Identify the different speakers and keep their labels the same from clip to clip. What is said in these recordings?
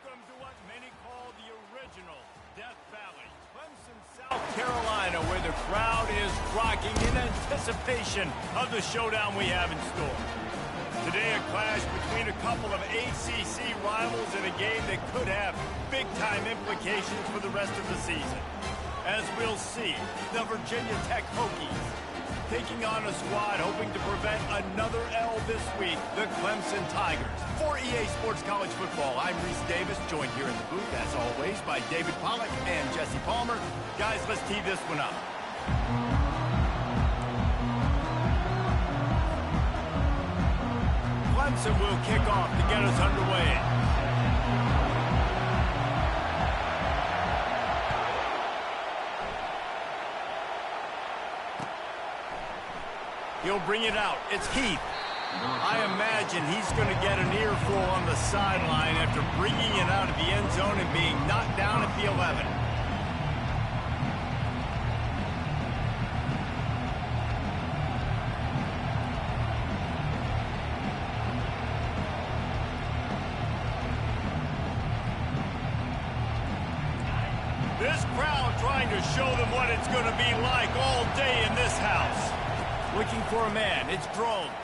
Speaker 1: Welcome to what many call the original Death Valley, Clemson, South Carolina, where the crowd is rocking in anticipation of the showdown we have in store. Today, a clash between a couple of ACC rivals in a game that could have big-time implications for the rest of the season. As we'll see, the Virginia Tech Hokies taking on a squad hoping to prevent another L this week, the Clemson Tigers. For EA Sports College Football, I'm Reese Davis, joined here in the booth, as always, by David Pollack and Jesse Palmer. Guys, let's tee this one up. Clemson will kick off to get us underway. He'll bring it out. It's Heath. I imagine he's going to get an earful on the sideline after bringing it out of the end zone and being knocked down at the 11. This crowd trying to show them what it's going to be like all day in this house. Looking for a man, it's Drones.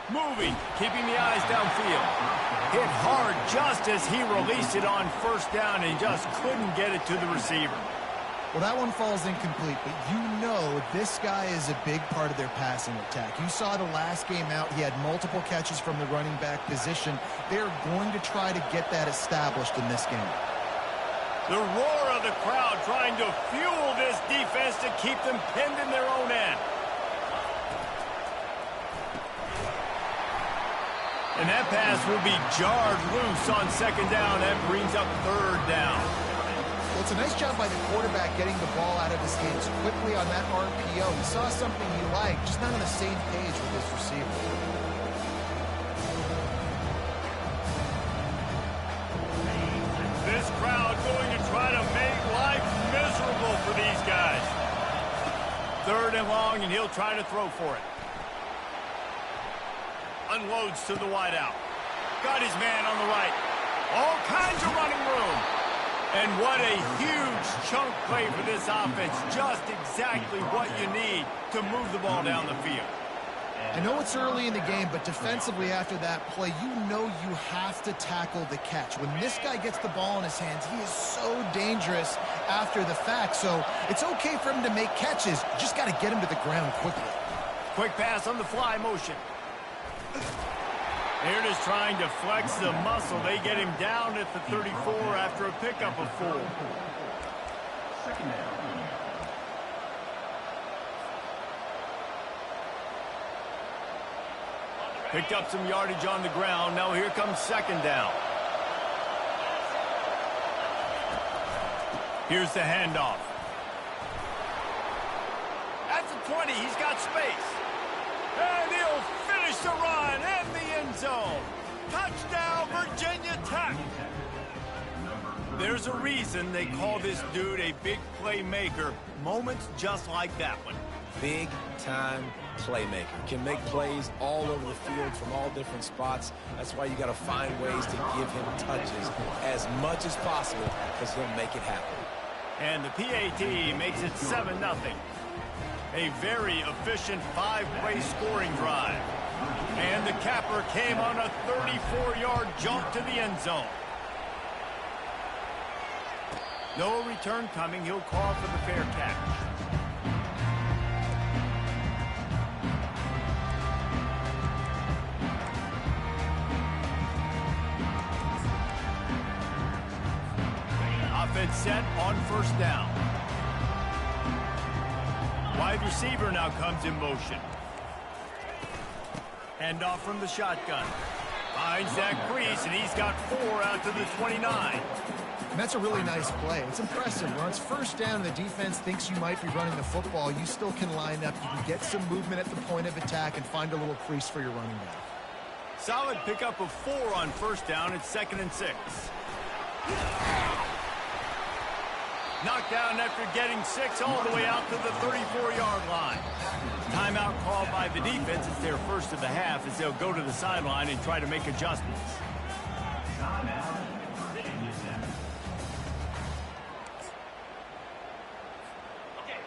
Speaker 1: Moving, keeping the eyes downfield. Hit hard just as he released it on first down and just couldn't get it to the receiver.
Speaker 2: Well, that one falls incomplete, but you know this guy is a big part of their passing attack. You saw the last game out, he had multiple catches from the running back position. They're going to try to get that established in this game.
Speaker 1: The roar of the crowd trying to fuel this defense to keep them pinned in their own end. And that pass will be jarred loose on second down. That brings up third down.
Speaker 2: Well, it's a nice job by the quarterback getting the ball out of his hands quickly on that RPO. He saw something he liked, just not on the same page with his receiver.
Speaker 1: This crowd going to try to make life miserable for these guys. Third and long, and he'll try to throw for it. Unloads to the wideout. Got his man on the right. All kinds of running room. And what a huge chunk play for this offense. Just exactly what you need to move the ball down the field.
Speaker 2: I know it's early in the game, but defensively after that play, you know you have to tackle the catch. When this guy gets the ball in his hands, he is so dangerous after the fact. So it's okay for him to make catches. You just got to get him to the ground quickly.
Speaker 1: Quick pass on the fly motion. Here it is trying to flex the muscle. They get him down at the 34 after a pickup of 4. Picked up some yardage on the ground. Now here comes second down. Here's the handoff. At the 20, he's got space. And he'll finish the run in the end zone. Touchdown, Virginia Tech. There's a reason they call this dude a big playmaker. Moments just like that one.
Speaker 3: Big-time playmaker. Can make plays all over the field from all different spots. That's why you got to find ways to give him touches as much as possible because he'll make it happen.
Speaker 1: And the PAT makes it 7-0. A very efficient 5-play scoring drive. And the capper came on a 34-yard jump to the end zone. No return coming. He'll call for the fair catch. Offense set on first down. Wide receiver now comes in motion. Handoff from the shotgun. Finds that crease, and he's got 4 out to the 29.
Speaker 2: And that's a really nice play. It's impressive. When it's first down and the defense thinks you might be running the football, you still can line up. You can get some movement at the point of attack and find a little crease for your running back.
Speaker 1: Solid pickup of 4 on first down. It's 2nd and 6. Knocked down after getting 6 all the way out to the 34-yard line. Timeout called by the defense. It's their first of the half as they'll go to the sideline and try to make adjustments.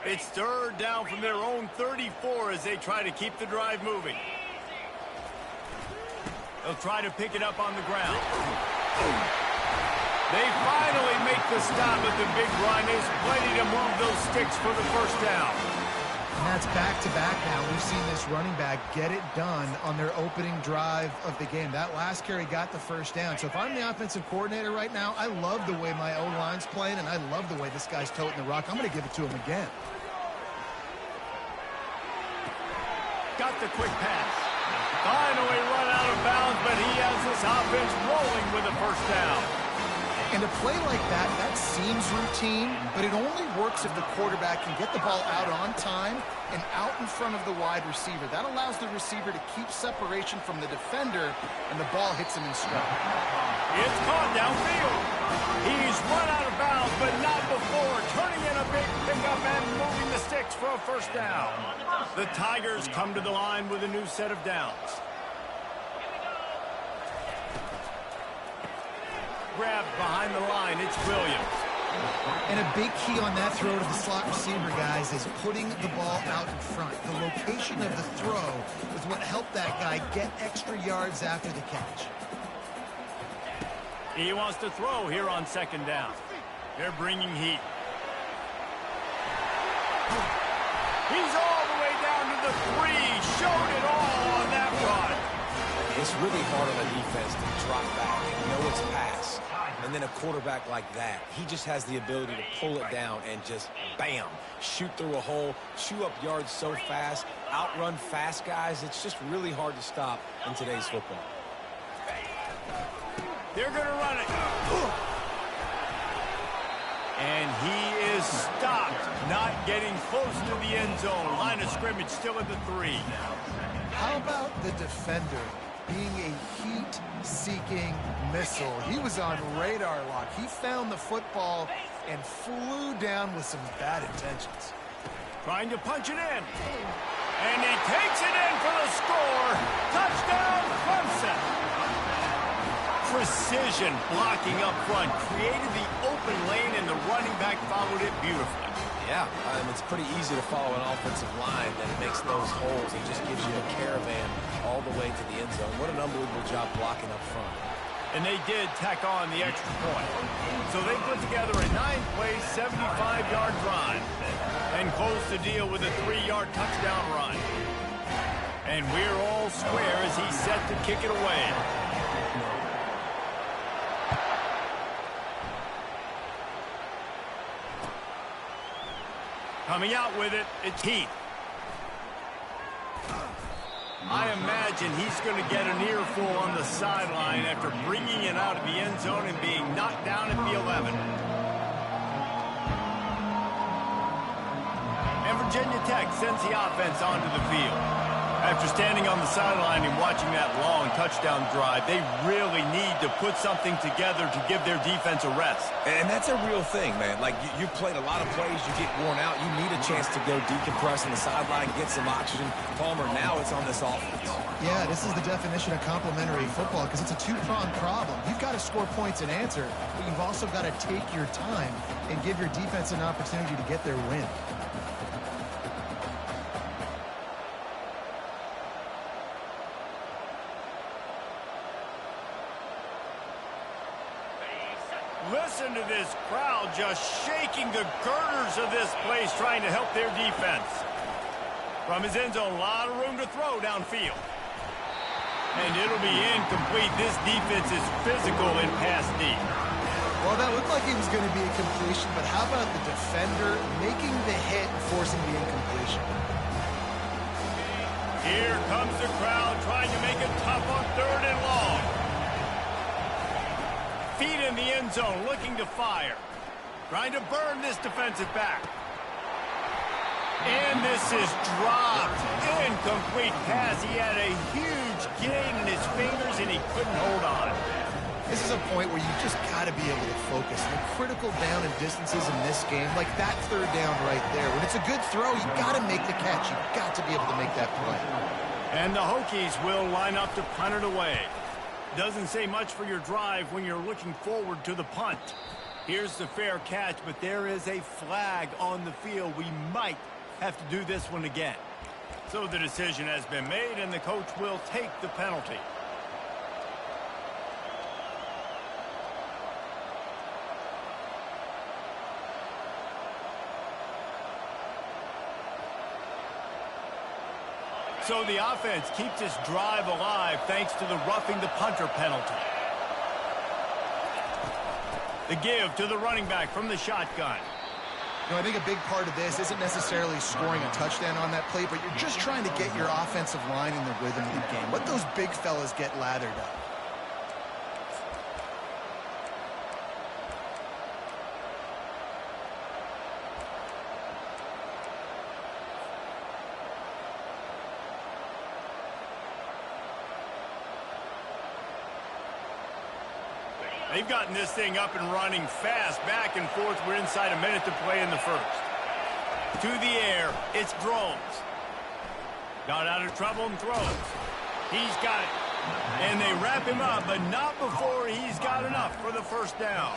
Speaker 1: It's third down from their own 34 as they try to keep the drive moving. They'll try to pick it up on the ground. They finally make the stop, but the big run is plenty to move those sticks for the first down.
Speaker 2: And that's back-to-back now. We've seen this running back get it done on their opening drive of the game. That last carry got the first down. So if I'm the offensive coordinator right now, I love the way my O-line's playing, and I love the way this guy's toting the rock. I'm going to give it to him again.
Speaker 1: Got the quick pass. Finally run out of bounds, but he has this offense rolling with a first down.
Speaker 2: And a play like that, that seems routine, but it only works if the quarterback can get the ball out on time and out in front of the wide receiver. That allows the receiver to keep separation from the defender, and the ball hits him in stride.
Speaker 1: It's caught downfield. He's run out of bounds, but not before turning in a big pickup and moving the sticks for a first down. The Tigers come to the line with a new set of downs. Grabbed behind the line, it's Williams.
Speaker 2: And a big key on that throw to the slot receiver, guys, is putting the ball out in front. The location of the throw is what helped that guy get extra yards after the catch.
Speaker 1: He wants to throw here on second down. They're bringing heat. He's all the way down to the 3. Showed it all on that run.
Speaker 3: It's really hard on a defense to drop back and know it's pass. And then a quarterback like that, he just has the ability to pull it down and just, bam, shoot through a hole, chew up yards so fast, outrun fast guys. It's just really hard to stop in today's football.
Speaker 1: They're going to run it. And he is stopped, not getting close to the end zone. Line of scrimmage still at the 3.
Speaker 2: How about the defender being a heat-seeking missile? He was on radar lock. He found the football and flew down with some bad intentions.
Speaker 1: Trying to punch it in. And he takes it in for the score. Touchdown, Clemson. Precision blocking up front. Created the open lane, and the running back followed it beautifully.
Speaker 3: Yeah, it's pretty easy to follow an offensive line that makes those holes and just gives you a caravan all the way to the end zone. What an unbelievable job blocking up front.
Speaker 1: And they did tack on the extra point. So they put together a 9-play, 75-yard drive and closed the deal with a 3-yard touchdown run. And we're all square as he's set to kick it away. Coming out with it, it's Heath. I imagine he's going to get an earful on the sideline after bringing it out of the end zone and being knocked down at the 11. And Virginia Tech sends the offense onto the field. After standing on the sideline and watching that long touchdown drive, they really need to put something together to give their defense a rest.
Speaker 3: And that's a real thing, man. Like, you've played a lot of plays, you get worn out, you need a chance to go decompress on the sideline, get some oxygen. Palmer, now it's on this offense.
Speaker 2: Yeah, this is the definition of complementary football because it's a two-pronged problem. You've got to score points and answer, but you've also got to take your time and give your defense an opportunity to get their win.
Speaker 1: Listen to this crowd just shaking the girders of this place, trying to help their defense. From his end zone, a lot of room to throw downfield. And it'll be incomplete. This defense is physical in pass deep.
Speaker 2: Well, that looked like it was going to be a completion, but how about the defender making the hit and forcing the incompletion?
Speaker 1: Here comes the crowd trying to make it tough on 3rd and long. Feet in the end zone, looking to fire. Trying to burn this defensive back. And this is dropped. Incomplete pass. He had a huge gain in his fingers, and he couldn't hold on.
Speaker 2: This is a point where you just got to be able to focus. The critical down and distances in this game, like that 3rd down right there. When it's a good throw, you got to make the catch. You got to be able to make that play.
Speaker 1: And the Hokies will line up to punt it away. Doesn't say much for your drive when you're looking forward to the punt. Here's the fair catch, but there is a flag on the field. We might have to do this one again. So the decision has been made, and the coach will take the penalty. So the offense keeps its drive alive thanks to the roughing the punter penalty. The give to the running back from the shotgun.
Speaker 2: You know, I think a big part of this isn't necessarily scoring a touchdown on that play, but you're just trying to get your offensive line in the rhythm of the game. Let those big fellas get lathered up.
Speaker 1: They've gotten this thing up and running fast, back and forth. We're inside a minute to play in the first. To the air, it's Drones. Got out of trouble and throws. He's got it. And they wrap him up, but not before he's got enough for the first down.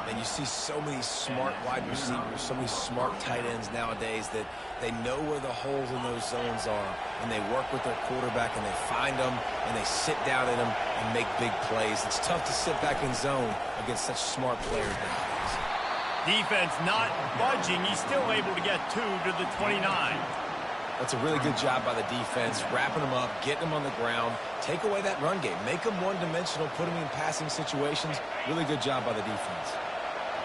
Speaker 3: And you see so many smart wide receivers, so many smart tight ends nowadays that they know where the holes in those zones are, and they work with their quarterback, and they find them, and they sit down in them and make big plays. It's tough to sit back in zone against such smart players nowadays.
Speaker 1: Defense not budging. He's still able to get 2 to the 29.
Speaker 3: That's a really good job by the defense, wrapping them up, getting them on the ground, take away that run game, make them one-dimensional, put them in passing situations. Really good job by the defense.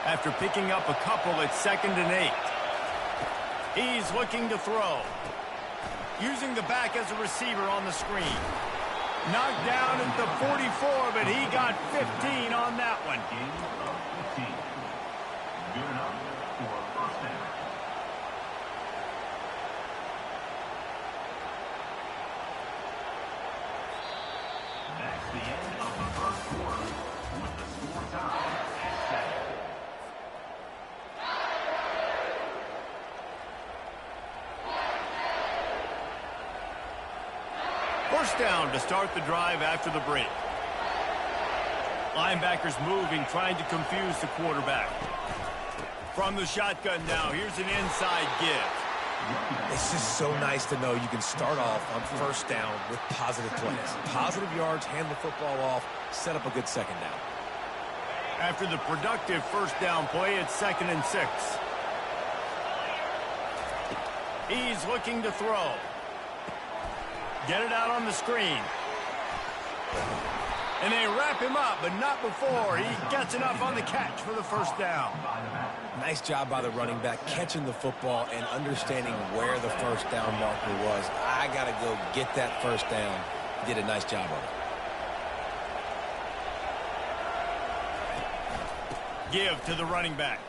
Speaker 1: After picking up a couple, it's 2nd and 8. He's looking to throw. Using the back as a receiver on the screen. Knocked down at the 44, but he got 15 on that one.
Speaker 4: Good enough for first down. That's the end of the first quarter with the score tied at 7.
Speaker 1: First down to start the drive after the break. Linebackers moving, trying to confuse the quarterback. From the shotgun now, here's an inside give.
Speaker 3: It's just so nice to know you can start off on first down with positive plays. Positive yards, hand the football off, set up a good second down.
Speaker 1: After the productive first down play, it's 2nd and 6. He's looking to throw. Get it out on the screen. And they wrap him up, but not before he gets enough on the catch for the first down.
Speaker 3: Nice job by the running back, catching the football and understanding where the first down marker was. I got to go get that first down. He did a nice job of it.
Speaker 1: Give to the running back.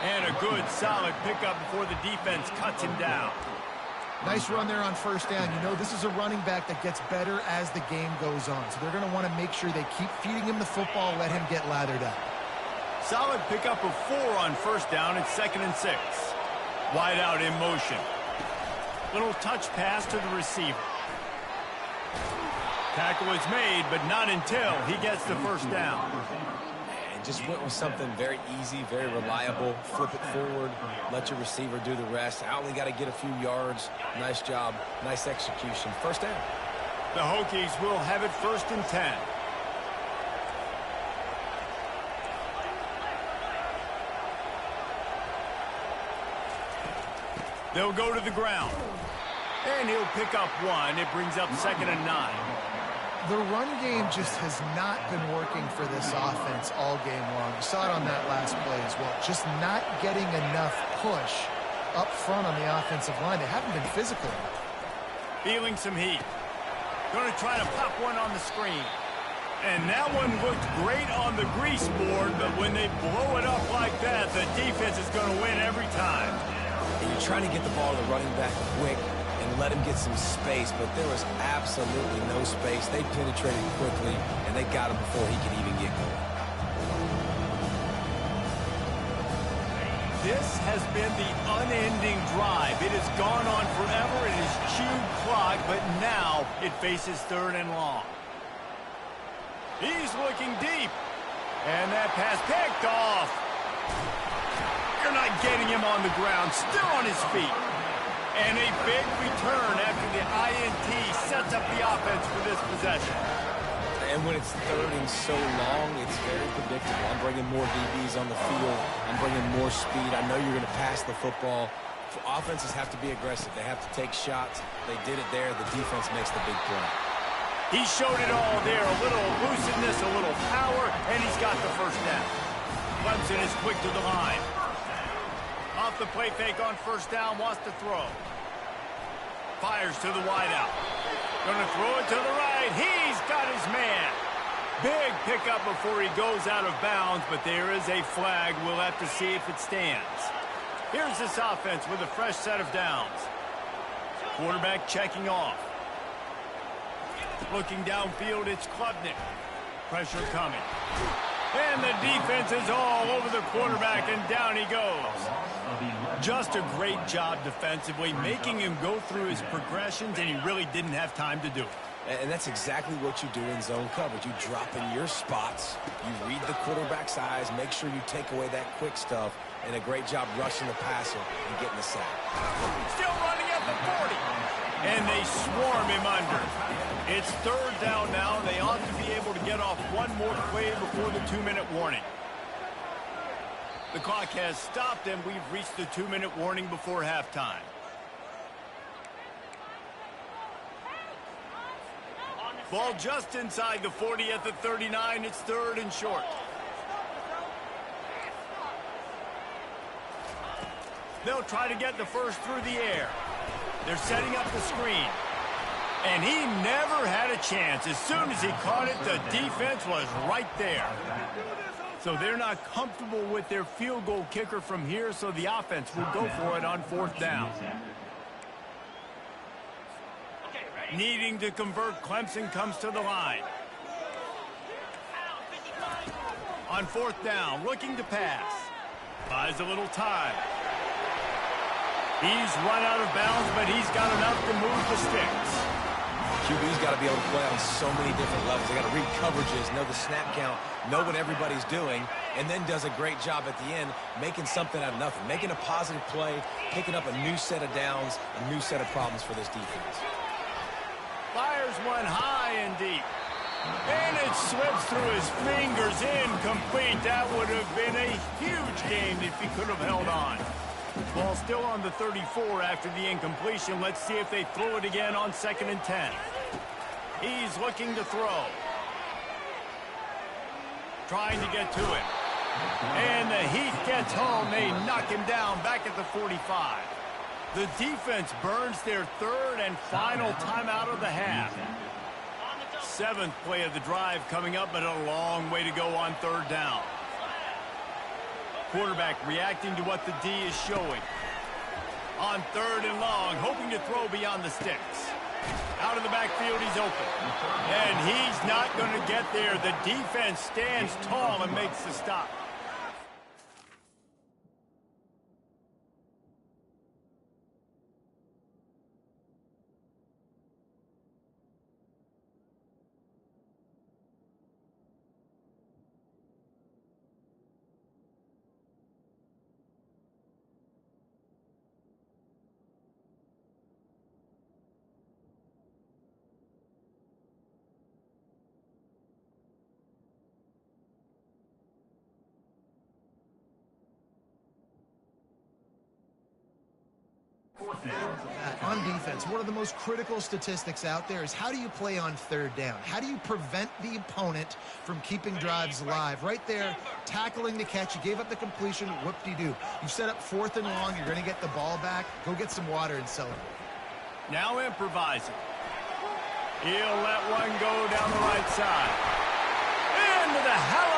Speaker 1: And a good, solid pickup before the defense cuts him down.
Speaker 2: Nice run there on first down. You know, this is a running back that gets better as the game goes on. So they're going to want to make sure they keep feeding him the football, let him get lathered up.
Speaker 1: Solid pickup of 4 on first down. It's 2nd and 6. Wide out in motion. Little touch pass to the receiver. Tackle is made, but not until he gets the first down.
Speaker 3: And just went with something very easy, very reliable. Flip it forward, let your receiver do the rest. I only got to get a few yards. Nice job, nice execution. First down.
Speaker 1: The Hokies will have it 1st and 10. They'll go to the ground. And he'll pick up 1. It brings up 2nd and 9.
Speaker 2: The run game just has not been working for this offense all game long. You saw it on that last play as well. Just not getting enough push up front on the offensive line. They haven't been physical enough.
Speaker 1: Feeling some heat. Going to try to pop one on the screen. And that one looked great on the grease board, but when they blow it up like that, the defense is going to win every time.
Speaker 3: And you're trying to get the ball to the running back quick and let him get some space, but there was absolutely no space. They penetrated quickly, and they got him before he could even get going.
Speaker 1: This has been the unending drive. It has gone on forever. It has chewed clock, but now it faces 3rd and long. He's looking deep. And that pass picked off. You're not getting him on the ground, still on his feet. And a big return after the INT sets up the offense for this possession.
Speaker 3: And when it's third and so long, it's very predictable. I'm bringing more DBs on the field. I'm bringing more speed. I know you're going to pass the football. Offenses have to be aggressive. They have to take shots. They did it there. The defense makes the big play.
Speaker 1: He showed it all there. A little elusiveness, a little power, and he's got the first down. Clemson is quick to the line. Off the play fake on first down, wants to throw. Fires to the wideout. Gonna throw it to the right. He's got his man. Big pickup before he goes out of bounds, but there is a flag. We'll have to see if it stands. Here's this offense with a fresh set of downs. Quarterback checking off. Looking downfield, it's Klubnik. Pressure coming. And the defense is all over the quarterback, and down he goes. Just a great job defensively, making him go through his progressions, and he really didn't have time to do it.
Speaker 3: And that's exactly what you do in zone coverage. You drop in your spots, you read the quarterback's eyes, make sure you take away that quick stuff, and a great job rushing the passer and getting the sack.
Speaker 1: Still running at the 40. And they swarm him under. It's third down now. They ought to be able to get off one more play before the 2-minute warning. The clock has stopped, and we've reached the 2-minute warning before halftime. Ball just inside the 40 at the 39. It's third and short. They'll try to get the first through the air. They're setting up the screen. And he never had a chance. As soon as he caught it, the defense was right there. So they're not comfortable with their field goal kicker from here, so the offense will go for it on fourth down. Needing to convert, Clemson comes to the line. On fourth down, looking to pass. Buys a little time. He's run out of bounds, but he's got enough to move the sticks.
Speaker 3: QB's got to be able to play on so many different levels. They got to read coverages, know the snap count, know what everybody's doing, and then does a great job at the end making something out of nothing, making a positive play, picking up a new set of downs, a new set of problems for this defense.
Speaker 1: Fires one high and deep. And it slips through his fingers, incomplete. That would have been a huge game if he could have held on. Ball still on the 34 after the incompletion. Let's see if they throw it again on 2nd and 10. He's looking to throw. Trying to get to it. And the heat gets home. They knock him down back at the 45. The defense burns their third and final timeout of the half. 7th play of the drive coming up, but a long way to go on third down. Quarterback reacting to what the D is showing. On third and long, hoping to throw beyond the sticks. Out of the backfield, he's open. And he's not going to get there. The defense stands tall and makes the stop.
Speaker 2: On defense, one of the most critical statistics out there is how do you play on third down? How do you prevent the opponent from keeping drives alive? Right there, tackling the catch. You gave up the completion. Whoop-de-doo. You set up 4th and long. You're going to get the ball back. Go get some water and celebrate.
Speaker 1: Now improvising. He'll let one go down the right side. Into the hell